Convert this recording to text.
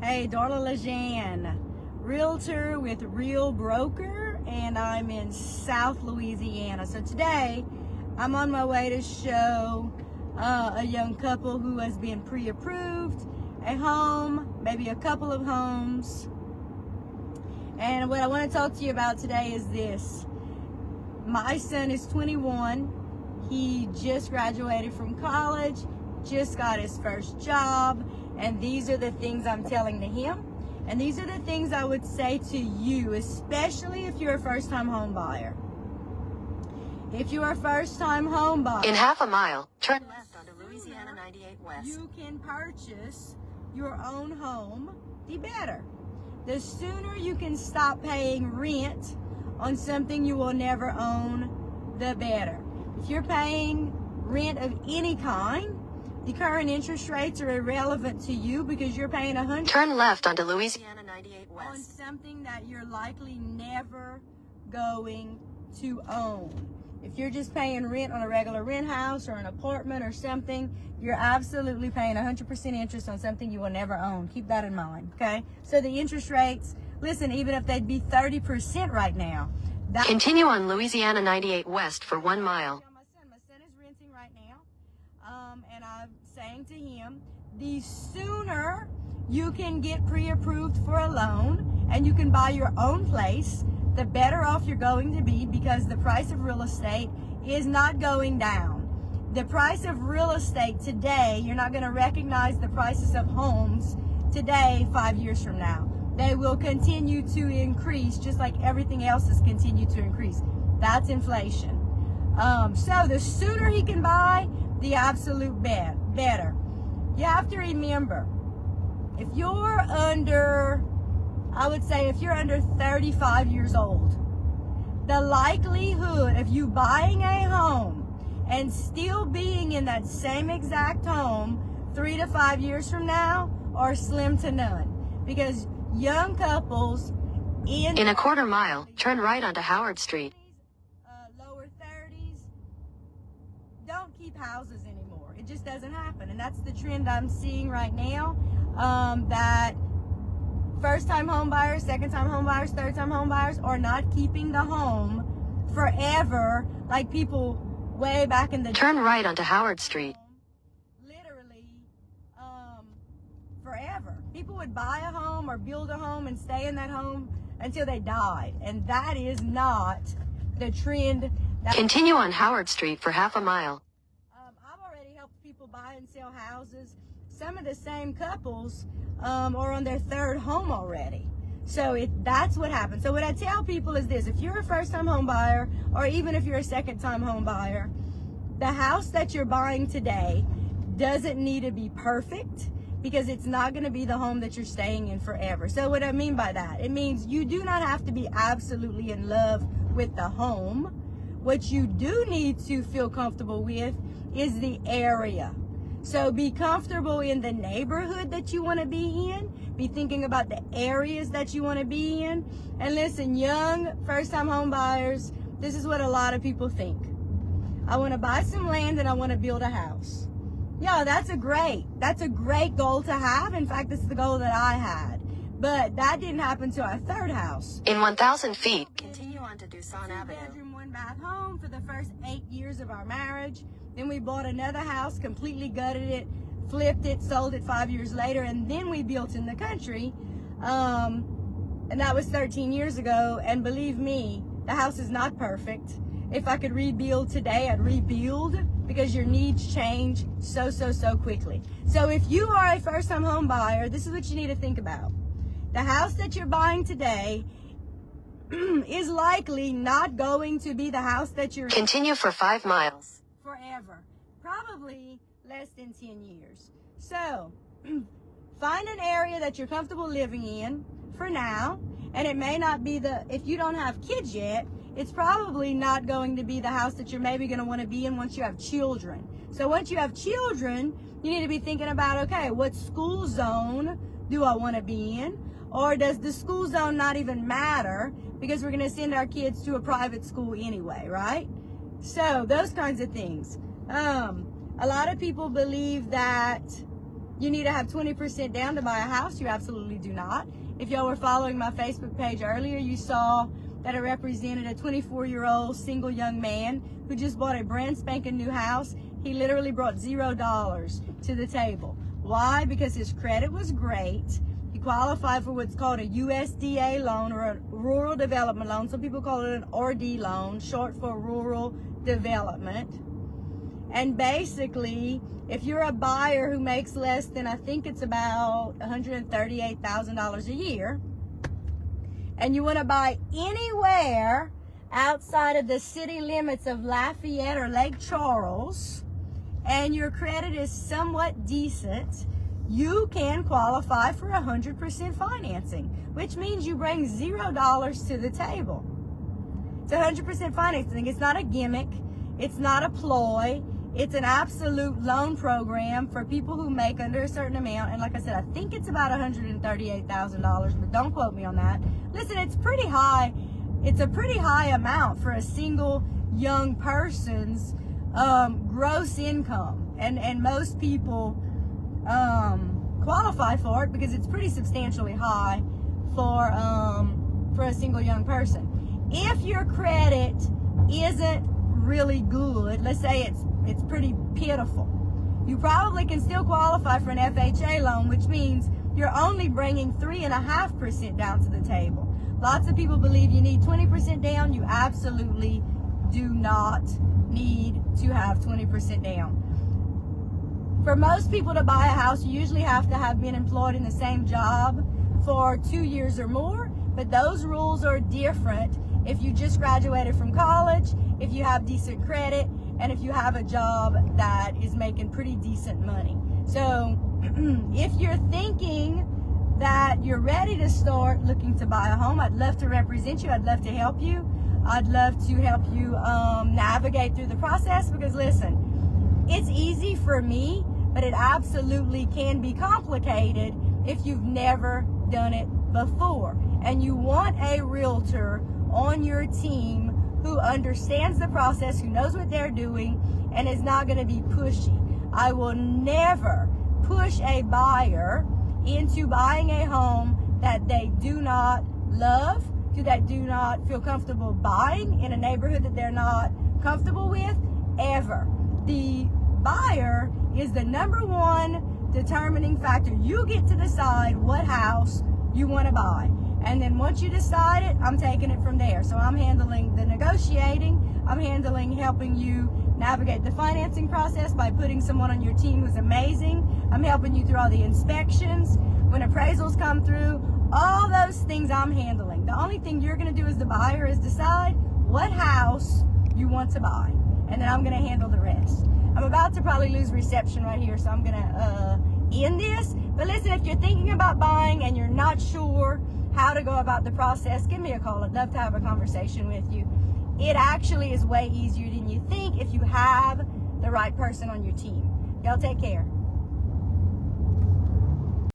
Hey, darlacansell, realtor with Real Broker, and I'm in South Louisiana. So today, I'm on my way to show a young couple who has been pre-approved a home, maybe a couple of homes. And what I want to talk to you about today is this. My son is 21. He just graduated from college, just got his first job, and these are the things I'm telling to him. And these are the things I would say to you, especially if you're a first-time home buyer. If you're a first-time home buyer, in half a mile, turn left onto Louisiana 98 West. You can purchase your own home, the better. The sooner you can stop paying rent on something you will never own, the better. If you're paying rent of any kind, the current interest rates are irrelevant to you because you're paying $100 turn left onto Louisiana 98 on West. something that you're likely never going to own. If you're just paying rent on a regular rent house or an apartment or something, you're absolutely paying 100% interest on something you will never own. Keep that in mind, okay? So the interest rates, listen, even if they'd be 30% right now. Continue on Louisiana 98 West for 1 mile. My son is renting right now, and I'm saying to him, the sooner you can get pre-approved for a loan and you can buy your own place, the better off you're going to be, because the price of real estate is not going down. The price of real estate today, you're not going to recognize the prices of homes today 5 years from now. They will continue to increase just like everything else has continued to increase. That's inflation. So the sooner he can buy, the absolute better. You have to remember, if you're under, I would say if you're under 35 years old, the likelihood of you buying a home and still being in that same exact home 3 to 5 years from now are slim to none. Because young couples in a quarter mile, turn right onto Howard Street. Lower 30s, don't keep houses anymore. It just doesn't happen. And that's the trend I'm seeing right now, that first-time home buyers, second-time home buyers, third-time home buyers are not keeping the home forever like people way back in the turn right onto Howard Street. Literally, forever. People would buy a home or build a home and stay in that home until they died. And that is not the trend. Continue on Howard Street for half a mile. I've already helped people buy and sell houses. Some of the same couples are on their third home already. So that's what happens. So what I tell people is this: if you're a first-time home buyer, or even if you're a second-time home buyer, the house that you're buying today doesn't need to be perfect, because it's not going to be the home that you're staying in forever. So what I mean by that, it means you do not have to be absolutely in love with the home. What you do need to feel comfortable with is the area. So be comfortable in the neighborhood that you want to be in. Be thinking about the areas that you want to be in. And listen, young first-time home buyers, this is what a lot of people think. I want to buy some land and I want to build a house. Yeah, that's a great goal to have. In fact, it's the goal that I had. But that didn't happen to our third house. In 1,000 feet, continue on to Doosan Avenue. 2-bedroom, 1-bath home for the first 8 years of our marriage. Then we bought another house, completely gutted it, flipped it, sold it 5 years later, and then we built in the country. And that was 13 years ago. And believe me, the house is not perfect. If I could rebuild today, I'd rebuild, because your needs change so quickly. So if you are a first-time home buyer, this is what you need to think about. The house that you're buying today is likely not going to be the house that you're in. Continue for 5 miles. Forever. Probably less than 10 years. So find an area that you're comfortable living in for now. And it may not be if you don't have kids yet, it's probably not going to be the house that you're maybe going to want to be in once you have children. So once you have children, you need to be thinking about, okay, what school zone do I want to be in? Or does the school zone not even matter, because we're going to send our kids to a private school anyway, right? So those kinds of things. A lot of people believe that you need to have 20% down to buy a house. You absolutely do not. If y'all were following my Facebook page earlier, you saw that it represented a 24-year-old single young man who just bought a brand spanking new house. He literally brought $0 to the table. Why? Because his credit was great. He qualified for what's called a USDA loan, or a rural development loan. Some people call it an RD loan, short for rural development. And basically, if you're a buyer who makes less than, I think it's about $138,000 a year, and you want to buy anywhere outside of the city limits of Lafayette or Lake Charles, and your credit is somewhat decent, you can qualify for 100% financing, which means you bring $0 to the table. It's 100% financing. It's not a gimmick. It's not a ploy. It's an absolute loan program for people who make under a certain amount. And like I said, I think it's about $138,000, but don't quote me on that. Listen, it's pretty high. It's a pretty high amount for a single young person's gross income. And most people qualify for it because it's pretty substantially high for a single young person. If your credit isn't really good, let's say it's pretty pitiful, you probably can still qualify for an FHA loan, which means you're only bringing 3.5% down to the table. Lots of people believe you need 20% down. You absolutely do not need to have 20% down. For most people to buy a house, you usually have to have been employed in the same job for 2 years or more, but those rules are different if you just graduated from college, if you have decent credit, and if you have a job that is making pretty decent money. So if you're thinking that you're ready to start looking to buy a home, I'd love to represent you. I'd love to help you. I'd love to help you navigate through the process, because listen, it's easy for me, but it absolutely can be complicated if you've never done it before. And you want a realtor on your team who understands the process, who knows what they're doing, and is not going to be pushy. I will never push a buyer into buying a home that they do not love, that do not feel comfortable buying in a neighborhood that they're not comfortable with, ever. The buyer is the number one determining factor. You get to decide what house you want to buy. And then once you decide it, I'm taking it from there. So I'm handling the negotiating. I'm handling helping you navigate the financing process by putting someone on your team who's amazing. I'm helping you through all the inspections, when appraisals come through, all those things I'm handling. The only thing you're going to do as the buyer is decide what house you want to buy. And then I'm going to handle the rest. I'm about to probably lose reception right here, so I'm going to end this. But listen, if you're thinking about buying and you're not sure how to go about the process, give me a call. I'd love to have a conversation with you. It actually is way easier than you think if you have the right person on your team. Y'all take care.